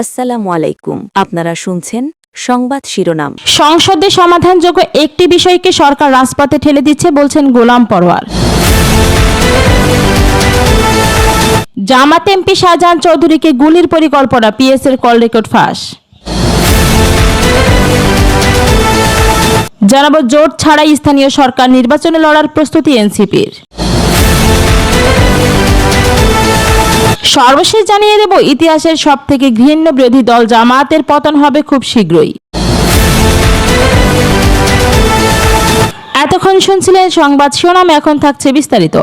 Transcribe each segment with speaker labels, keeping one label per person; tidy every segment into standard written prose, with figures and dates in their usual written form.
Speaker 1: আসসালামু আলাইকুম। আপনারা শুনছেন সংবাদ শিরোনাম।
Speaker 2: সংসদে সমাধানযোগ্য একটি বিষয়কে সরকার রাজপথে ঠেলে দিচ্ছে বলছেন গোলাম পরোয়ার। জামাত এমপি শাহজাহান চৌধুরীকে গুলির পরিকল্পনা, পিএসের কল রেকর্ড ফাঁস। জানাবো জোট ছাড়াই স্থানীয় সরকার নির্বাচনে লড়ার প্রস্তুতি এনসিপির। সর্বশেষ জানিয়ে দেব ইতিহাসের সবথেকে ঘৃণ্য বিরোধী দল জামায়াতের পতন হবে খুব শীঘ্রই। এতক্ষণ শুনছিলেন সংবাদ শিরোনাম, এখন থাকছে বিস্তারিত।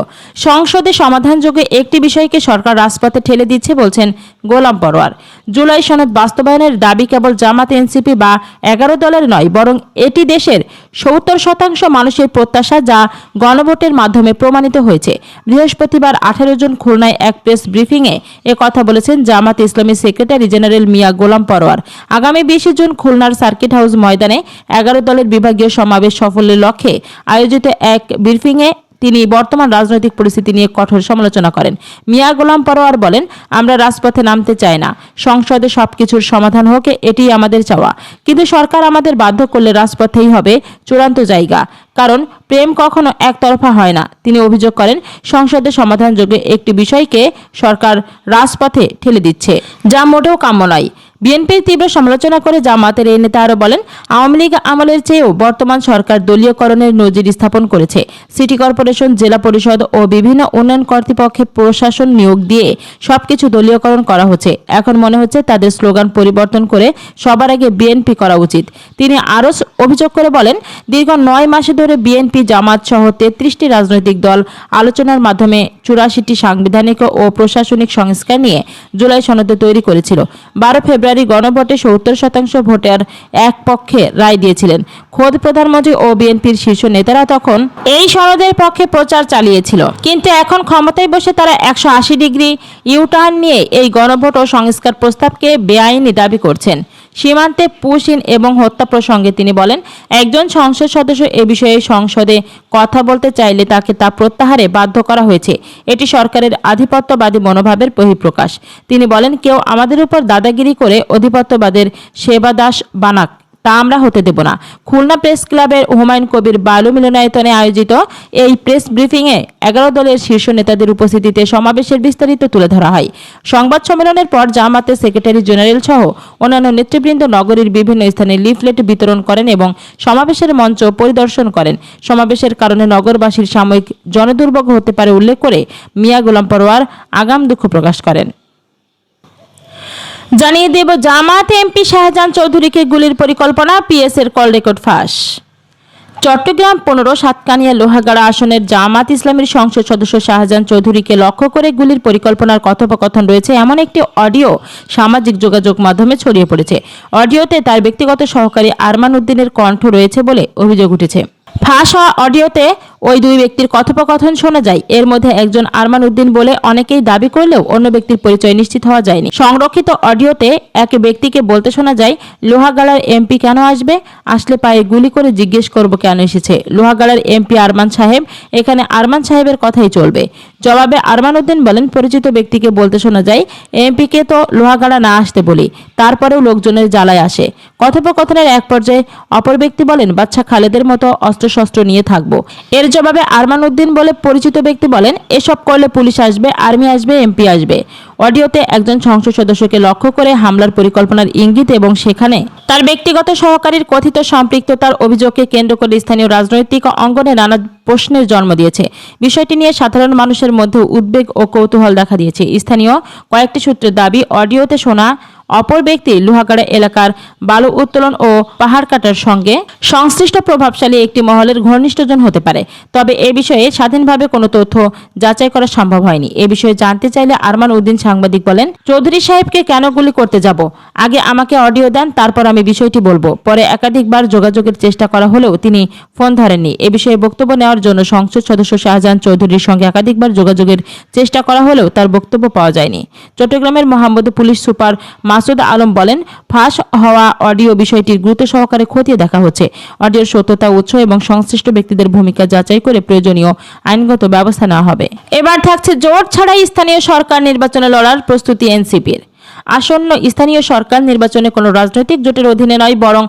Speaker 2: সংসদে সমাধানযোগ্য একটি বিষয়কে সরকার রাজপথে ঠেলে দিচ্ছে বলছেন গোলাম পরোয়ার। জুলাই সনদ বাস্তবায়নের দাবি কেবল জামাত এনসিপি বা 11 দলের নয়, বরং এটি দেশের 70% মানুষের প্রত্যাশা, যা গণভোটের মাধ্যমে প্রমাণিত হয়েছে। বৃহস্পতিবার 18 জুন খুলনায় এক প্রেস ব্রিফিংয়ে কথা বলেছেন জামাত ইসলামী সেক্রেটারি জেনারেল মিয়া গোলাম পরোয়ার। আগামী 20 জুন খুলনার সার্কিট হাউস ময়দানে 11 দলের বিভাগীয় সমাবেশ সফলের লক্ষ্যে আয়োজিত এক ব্রিফিংয়ে তিনি বর্তমান রাজনৈতিক পরিস্থিতি নিয়ে কঠোর সমালোচনা করেন। মিয়া গোলাম পরোয়ার বলেন, আমরা রাজপথে নামতে চাই না, সংসদে সবকিছুর সমাধান হোক, এটি আমাদের চাওয়া। কিন্তু সরকার আমাদের বাধ্য করলে রাজপথেই হবে চূড়ান্ত জায়গা, কারণ প্রেম কখনো একতরফা হয় না। তিনি অভিযোগ করেন, সংসদে সমাধানযোগ্য একটি বিষয়কে সরকার রাজপথে ঠেলে দিচ্ছে, যা মোটেও কাম্য নয়। বিএনপির তীব্র সমালোচনা করে জামাতের এই নেতা আরও বলেন, আওয়ামী লীগ আমলের চেয়েও বর্তমান সরকার দলীয়করণের নজির স্থাপন করেছে। সিটি কর্পোরেশন, জেলা পরিষদ ও বিভিন্ন উন্নয়ন কর্তৃপক্ষে প্রশাসন নিয়োগ দিয়ে সবকিছু দলীয়করণ করা হচ্ছে। এখন মনে হচ্ছে তাদের স্লোগান পরিবর্তন করে সবার আগে বিএনপি করা উচিত। তিনি আরও অভিযোগ করে বলেন, দীর্ঘ 9 মাসে ধরে বিএনপি, জামাত সহ 33টি রাজনৈতিক দল আলোচনার মাধ্যমে 84টি সাংবিধানিক ও প্রশাসনিক সংস্কার নিয়ে জুলাই সনদ তৈরি করেছিল। 12 ফেব্রুয়ারি গণভোটে 70% ভোটার এক পক্ষে রায় দিয়েছিলেন। খোদ প্রধানমন্ত্রী ও বিএনপির শীর্ষ নেতারা তখন এই সনদের পক্ষে প্রচার চালিয়েছিল। কিন্তু এখন ক্ষমতায় বসে তারা 180 ডিগ্রি ইউটার্ন নিয়ে এই গণভোট ও সংস্কার প্রস্তাবকে বেআইনি দাবি করছেন। সীমান্তে পুশিন এবং হত্যা প্রসঙ্গে তিনি বলেন, একজন সংসদ সদস্য এ বিষয়ে সংসদে কথা বলতে চাইলে তাকে তা প্রত্যাহারে বাধ্য করা হয়েছে। এটি সরকারের আধিপত্যবাদী মনোভাবের বহিঃপ্রকাশ। তিনি বলেন, কেউ আমাদের উপর দাদাগিরি করে অধিপত্যবাদের সেবাদাস বানাক, তা আমরা হতে দেব না। খুলনা প্রেস ক্লাবের হুমায়ুন কবির বালু মিলনায়তনে আয়োজিত এই প্রেস ব্রিফিংয়ে 11 দলের শীর্ষ নেতাদের উপস্থিতিতে সমাবেশের বিস্তারিত তুলে ধরা হয়। সংবাদ সম্মেলনের পর জামাতের সেক্রেটারি জেনারেল সহ অন্যান্য নেতৃবৃন্দ নগরীর বিভিন্ন স্থানে লিফলেট বিতরণ করেন এবং সমাবেশের মঞ্চ পরিদর্শন করেন। সমাবেশের কারণে নগরবাসীর সাময়িক জনদুর্ভোগ হতে পারে উল্লেখ করে মিয়া গোলাম পরোয়ার আগাম দুঃখ প্রকাশ করেন। জানিয়ে দেব জামাত এমপি শাহজাহান চৌধুরীকে গুলির পরিকল্পনা, পিএসের কল রেকর্ড ফাঁস। চট্টগ্রাম 15 সাতকানিয়া লোহাগাড়া আসনের জামাত ইসলামীর সংসদ সদস্য শাহজাহান চৌধুরীকে লক্ষ্য করে গুলির পরিকল্পনার কথোপকথন রয়েছে এমন একটি অডিও সামাজিক যোগাযোগ মাধ্যমে ছড়িয়ে পড়েছে। অডিওতে তার ব্যক্তিগত সহকারী আরমান উদ্দিনের কণ্ঠ রয়েছে বলে অভিযোগ উঠেছে। ফাঁস হওয়া অডিওতে ওই দুই ব্যক্তির কথোপকথন শোনা যায়। এর মধ্যে একজন আরমান উদ্দিন বলে অনেকেই দাবি করলেও অন্য ব্যক্তির পরিচয় নিশ্চিত হওয়া যায়নি। সংরক্ষিত অডিওতে এক ব্যক্তিকে বলতে শোনা যায়, লোহাগাড়ার এমপি কেন আসবে? আসলে পায়ে গুলি করে জিজ্ঞেস করব কেন এসেছে। লোহাগাড়ার এমপি আরমান সাহেব, এখানে আরমান সাহেবের কথাই চলবে। জবাবে আরমান উদ্দিন বলেন, পরিচিত ব্যক্তিকে বলতে শোনা যায়, এমপিকে তো লোহাগাড়া না আসতে বলি, তারপরেও লোকজনের জ্বালায় আসে। কথোপকথনের এক পর্যায়ে অপর ব্যক্তি বলেন, বাচ্চা খালেদের মতো অস্ত্রশস্ত্র নিয়ে থাকবো। এর জবাবে আরমান উদ্দিন বলে পরিচিত ব্যক্তি বলেন, এসব করলে পুলিশ আসবে, আর্মি আসবে, এমপি আসবে। অডিওতে একজন সংসদ সদস্যকে লক্ষ্য করে হামলার পরিকল্পনার ইঙ্গিত এবং সেখানে তার ব্যক্তিগত সহকারীর কথিত সম্পৃক্ততার অভিযোগকে কেন্দ্র করে স্থানীয় রাজনৈতিক অঙ্গনে নানা প্রশ্নের জন্ম দিয়েছে। বিষয়টি নিয়ে সাধারণ মানুষের মধ্যে উদ্বেগ ও কৌতূহল দেখা দিয়েছে। স্থানীয় কয়েকটি সূত্রের দাবি, অডিওতে শোনা অপর ব্যক্তি লোহাগাড়া এলাকার বালু উত্তোলন ও পাহাড় কাটার সঙ্গে সংশ্লিষ্ট প্রভাবশালী একটি মহলের ঘনিষ্ঠজন হতে পারে। তবে এ বিষয়ে স্বাধীনভাবে কোনো তথ্য যাচাই করা সম্ভব হয়নি। এ বিষয়ে জানতে চাইলে আরমান উদ্দিন সাংবাদিক বলেন, চৌধুরী সাহেবকে কেন গুলি করতে যাব? আগে আমাকে অডিও দেন, তারপর আমি বিষয়টি বলবো। পরে একাধিকবার যোগাযোগের চেষ্টা করা হলেও তিনি ফোন ধরেননি। এ বিষয়ে বক্তব্য নেওয়ার জন্য সংসদ সদস্য শাহজাহান চৌধুরীর সঙ্গে একাধিকবার যোগাযোগের চেষ্টা করা হলেও তার বক্তব্য পাওয়া যায়নি। চট্টগ্রামের মোহাম্মদপুর পুলিশ সুপার মাসুদ আলম বলেন, ফাঁস হওয়া অডিও বিষয়টির গুরুত্ব সহকারে খতিয়ে দেখা হচ্ছে। অডিওর সত্যতা, উৎস এবং সংশ্লিষ্ট ব্যক্তিদের ভূমিকা যাচাই করে প্রয়োজনীয় আইনগত ব্যবস্থা নেওয়া হবে। এবার থাকছে জোট ছাড়াই স্থানীয় সরকার নির্বাচনে লড়ার প্রস্তুতি এনসিপির। আসন্ন স্থানীয় সরকার নির্বাচনে কোনো রাজনৈতিক জোটের অধীনে নয়, বরং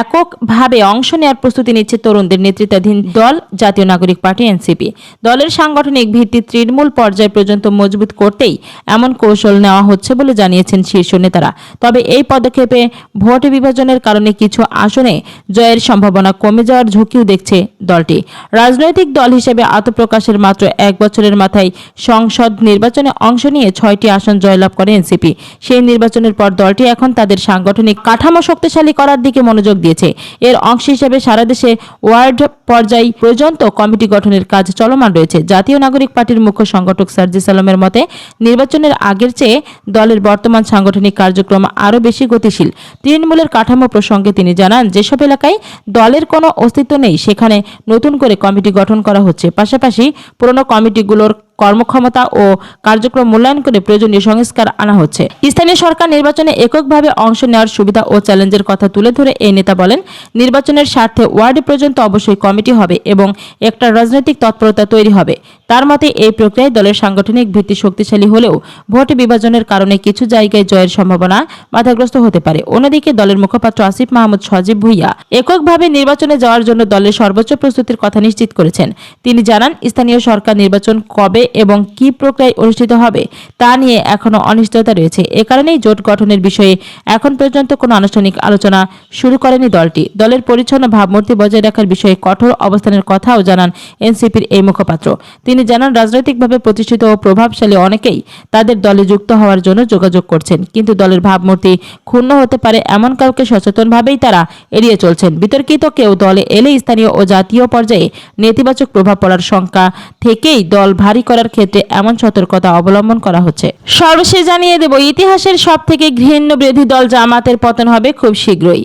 Speaker 2: এককভাবে অংশ নেওয়ার প্রস্তুতি নিচ্ছে তরুণদের নেতৃত্বাধীন দল জাতীয় নাগরিক পার্টি এনসিপি। দলের সাংগঠনিক ভিত্তি তৃণমূল পর্যায় পর্যন্ত মজবুত করতেই এমন কৌশল নেওয়া হচ্ছে বলে জানিয়েছেন শীর্ষ নেতারা। তবে এই পদক্ষেপে ভোট বিভাজনের কারণে কিছু আসনে জয়ের সম্ভাবনা কমে যাওয়ার ঝুঁকিও দেখছে দলটি। রাজনৈতিক দল হিসেবে আত্মপ্রকাশের মাত্র 1 বছরের মাথায় সংসদ নির্বাচনে অংশ নিয়ে 6টি আসন জয়লাভ করে এনসিপি। সেই নির্বাচনের পর দলটি এখন তাদের সাংগঠনিক কাঠামো শক্তিশালী করার দিকে মনোযোগ দিয়েছে। এর অংশ হিসেবে সারা দেশে ওয়ার্ড পর্যায় পর্যন্ত কমিটি গঠনের কাজ চলমান রয়েছে। জাতীয় নাগরিক পার্টির মুখ্য সংগঠক সার্জিস আলমের মতে, নির্বাচনের আগের চেয়ে দলের বর্তমান সাংগঠনিক কার্যক্রম আরও বেশি গতিশীল। তৃণমূলের কাঠামো প্রসঙ্গে তিনি জানান, যেসব এলাকায় দলের কোনো অস্তিত্ব নেই সেখানে নতুন করে কমিটি গঠন করা হচ্ছে। পাশাপাশি পুরনো কমিটিগুলোর কর্মক্ষমতা ও কার্যক্রম মূল্যায়ন করে প্রয়োজনীয় সংস্কার আনা হচ্ছে। স্থানীয় সরকার নির্বাচনে এককভাবে অংশ নেওয়ার সুবিধা ও চ্যালেঞ্জের কথা তুলে ধরে এই নেতা বলেন, নির্বাচনের স্বার্থে ওয়ার্ড পর্যন্ত অবশ্যই কমিটি হবে এবং একটা রাজনৈতিক তৎপরতা তৈরি হবে। তার মতে এই প্রক্রিয়ায় দলের সাংগঠনিক ভিত্তি শক্তিশালী হলেও ভোট বিভাজনের কারণে কিছু জায়গায় জয়ের সম্ভাবনা বাধাগ্রস্ত হতে পারে। অন্যদিকে দলের মুখপাত্র আসিফ মাহমুদ সজীব ভুইয়া এককভাবে নির্বাচনে যাওয়ার জন্য দলের সর্বোচ্চ প্রস্তুতির কথা নিশ্চিত করেছেন। তিনি জানান, স্থানীয় সরকার নির্বাচন কবে এবং কি প্রক্রিয়ায় অনুষ্ঠিত হবে তা নিয়ে এখনো অনিশ্চয়তা রয়েছে। এ কারণেই জোট গঠনের বিষয়ে এখন পর্যন্ত কোনো আনুষ্ঠানিক আলোচনা শুরু করেনি দলটি। দলের পরিচ্ছন্ন ভাবমূর্তি বজায় রাখার বিষয়ে কঠোর অবস্থানের কথাও জানান এনসিপির এই মুখপাত্র। তিনি জানান, রাজনৈতিকভাবে প্রতিষ্ঠিত ও প্রভাবশালী অনেকেই তাদের দলে যুক্ত হওয়ার জন্য যোগাযোগ করছেন, কিন্তু দলের ভাবমূর্তি ক্ষুণ্ণ হতে পারে এমন কাউকে সচেতনভাবেই তারা এড়িয়ে চলছেন। বিতর্কিত কেউ দলে এলে স্থানীয় ও জাতীয় পর্যায়ে নেতিবাচক প্রভাব পড়ার শঙ্কা থেকেই দল ভারী করার ক্ষেত্রে এমন সতর্কতা অবলম্বন করা হচ্ছে। সর্বশেষ জানিয়ে দেব, ইতিহাসের সবথেকে ঘৃণ্য বিরোধী দল জামাতের পতন হবে খুব শীঘ্রই।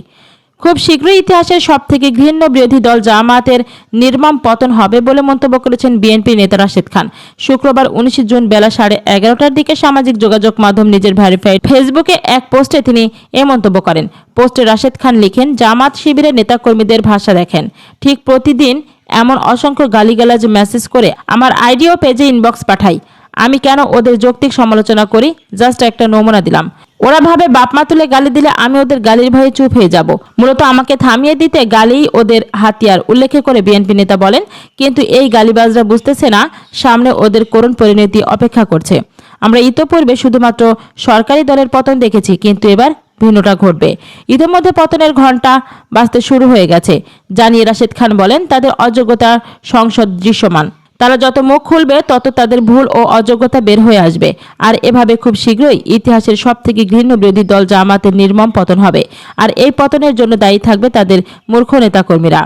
Speaker 2: ইতিহাসের সবথেকে ঘৃণ্য বিরোধী দল জামাতের নির্মম পতন হবে বলে মন্তব্য করেছেন বিএনপি নেতা রাশেদ খান। শুক্রবার 19 জুন বেলা 11:30টার দিকে সামাজিক যোগাযোগ মাধ্যম নিজের ভেরিফাইড ফেসবুকে এক পোস্টে তিনি এ মন্তব্য করেন। পোস্টে রাশেদ খান লিখেন, জামাত শিবিরের নেতাকর্মীদের ভাষা দেখেন। ঠিক প্রতিদিন এমন অসংখ্য গালিগালাজ মেসেজ করে আমার আইডি ও পেজে ইনবক্স পাঠাই। আমি কেন ওদের যৌক্তিক সমালোচনা করি? জাস্ট একটা নমুনা দিলাম। ওরা ভাবে বাপমা তুলে গালি দিলে আমি ওদের গালির ভয়ে চুপ হয়ে যাব। মূলত আমাকে থামিয়ে দিতে গালিই ওদের হাতিয়ার, উল্লেখ করে বিএনপি নেতা বলেন, কিন্তু এই গালিবাজরা বুঝতেছে না সামনে ওদের করুণ পরিণতি অপেক্ষা করছে। আমরা ইতোপূর্বে শুধুমাত্র সরকারি দলের পতন দেখেছি, কিন্তু এবার ভিন্নটা ঘটবে। ইতিমধ্যে পতনের ঘণ্টা বাজতে শুরু হয়ে গেছে জানিয়ে রাশেদ খান বলেন, তাদের অযোগ্যতা সংসদ দৃশ্যমান। তারা যত মুখ খুলবে তত তাদের ভুল ও অযোগ্যতা বের হয়ে আসবে। আর এভাবে খুব শীঘ্রই ইতিহাসের সবথেকে ঘৃণ্য বিরোধী দল জামাতের নির্মম পতন হবে। আর এই পতনের জন্য দায়ী থাকবে তাদের মূর্খ নেতাকর্মীরা।